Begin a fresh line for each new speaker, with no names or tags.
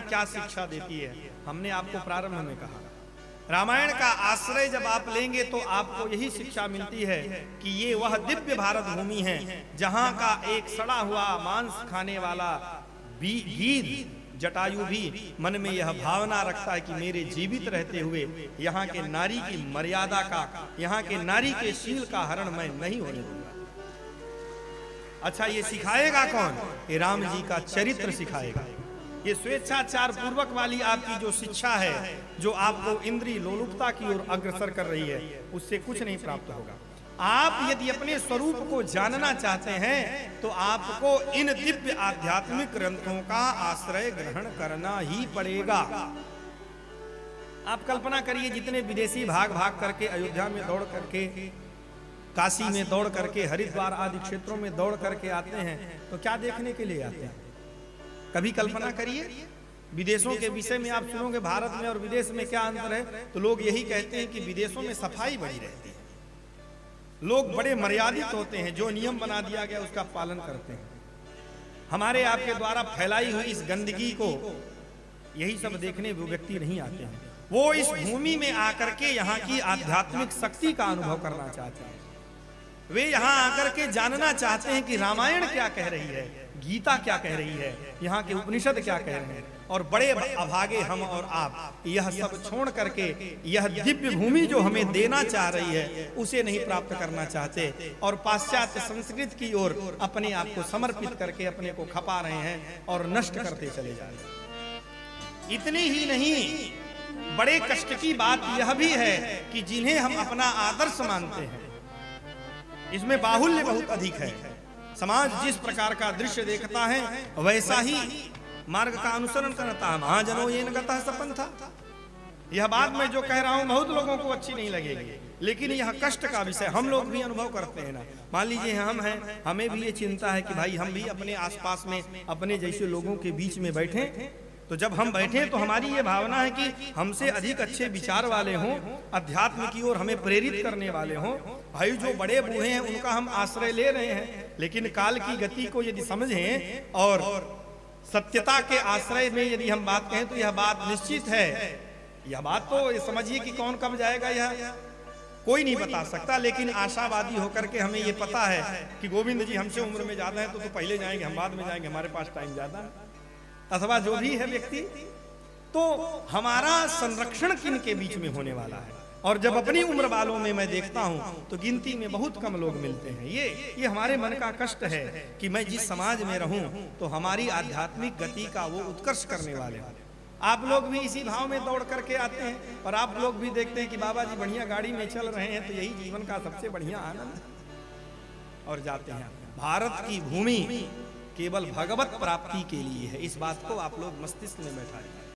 क्या शिक्षा देती है। हमने आपको प्रारंभ में कहा, रामायण का आश्रय जब आप लेंगे तो आपको यही शिक्षा मिलती है कि ये वह दिव्य भारत भूमि है जहां का एक सड़ा हुआ मांस खाने वाला गीध जटायु भी मन में यह भावना रखता है कि मेरे जीवित रहते हुए यहाँ के नारी की मर्यादा का, यहाँ के नारी के शील का हरण मैं नहीं होने दूंगा। अच्छा, ये सिखाएगा कौन? ये राम जी का चरित्र सिखाएगा। ये स्वेच्छाचार पूर्वक वाली आपकी जो शिक्षा है, जो आपको इंद्रिय लोलुपता की ओर अग्रसर कर रही है, उससे कुछ नहीं प्राप्त होगा। आप यदि अपने स्वरूप को जानना चाहते हैं तो आपको इन दिव्य आध्यात्मिक ग्रंथों का आश्रय ग्रहण करना ही पड़ेगा। आप कल्पना करिए, जितने विदेशी भाग भाग करके अयोध्या में दौड़ करके, काशी में दौड़ करके, हरिद्वार आदि क्षेत्रों में दौड़ करके आते हैं, तो क्या देखने के लिए आते हैं? कभी कल्पना करिए, विदेशों के विषय में आप सुनोगे भारत में और विदेश में क्या अंतर है, तो लोग यही कहते हैं कि विदेशों में सफाई बड़ी रहती है, लोग बड़े मर्यादित होते हैं, जो नियम बना दिया गया उसका पालन करते हैं। हमारे आपके द्वारा फैलाई हुई इस गंदगी को, यही सब देखने वो व्यक्ति नहीं आते हैं। वो इस भूमि में आकर के यहाँ की आध्यात्मिक शक्ति का अनुभव करना चाहते हैं। वे यहाँ आकर के जानना चाहते हैं कि रामायण क्या कह रही है, गीता क्या कह रही है, यहाँ के उपनिषद क्या कह रहे हैं। और बड़े अभागे हम और आप यह सब छोड़ करके यह दिव्य भूमि जो हमें देना चाह रही है उसे नहीं प्राप्त करना चाहते, और पाश्चात्य संस्कृति की ओर अपने आप को समर्पित करके अपने को खपा रहे हैं और नष्ट करते चले जा रहे हैं। इतनी ही नहीं, बड़े कष्ट की बात यह भी है कि जिन्हें हम अपना आदर्श मानते हैं, इसमें बाहुल्य बहुत अधिक है। समाज जिस प्रकार का दृश्य देखता है वैसा ही मार्ग का अनुसरण करता है। महाजनों ये गतः सपंथा। यह बात मैं जो कह रहा हूं बहुत लोगों को अच्छी नहीं लगेगी, लेकिन यह कष्ट का विषय हम लोग भी अनुभव करते हैं ना। मान लीजिए हम हैं, हमें भी ये चिंता है कि भाई हम भी अपने आसपास में अपने जैसे लोगों के बीच में बैठे, तो जब हम बैठे तो हमारी ये भावना है कि हमसे अधिक अच्छे विचार वाले हों, अध्यात्म की ओर हमें प्रेरित करने वाले हों। भाई जो बड़े बूढ़े हैं उनका हम आश्रय ले रहे हैं, लेकिन काल की गति को यदि समझें और सत्यता के आश्रय में यदि हम बात कहें तो यह बात निश्चित है। यह बात तो समझिए कि कौन कब जाएगा यह कोई नहीं बता सकता, लेकिन आशावादी होकर के हमें ये पता है कि गोविंद जी हमसे उम्र में ज्यादा है तो पहले जाएंगे, हम बाद में जाएंगे, हमारे पास टाइम ज्यादा है, अथवा जो भी है व्यक्ति। तो हमारा संरक्षण किन के बीच में होने वाला है? और जब अपनी उम्र वालों में मैं देखता हूं तो गिनती में बहुत कम लोग मिलते हैं। ये हमारे मन का कष्ट है कि मैं जिस समाज में रहूं तो हमारी आध्यात्मिक गति का वो उत्कर्ष करने वाले हैं। आप लोग भी इसी भाव में दौड़ करके आते हैं और आप लोग भी देखते हैं कि बाबा जी बढ़िया गाड़ी में चल रहे हैं तो यही जीवन का सबसे बढ़िया आनंद, और जाते हैं। भारत की भूमि केवल भगवत प्राप्ति के लिए है, इस बात को आप लोग मस्तिष्क में बैठाएं।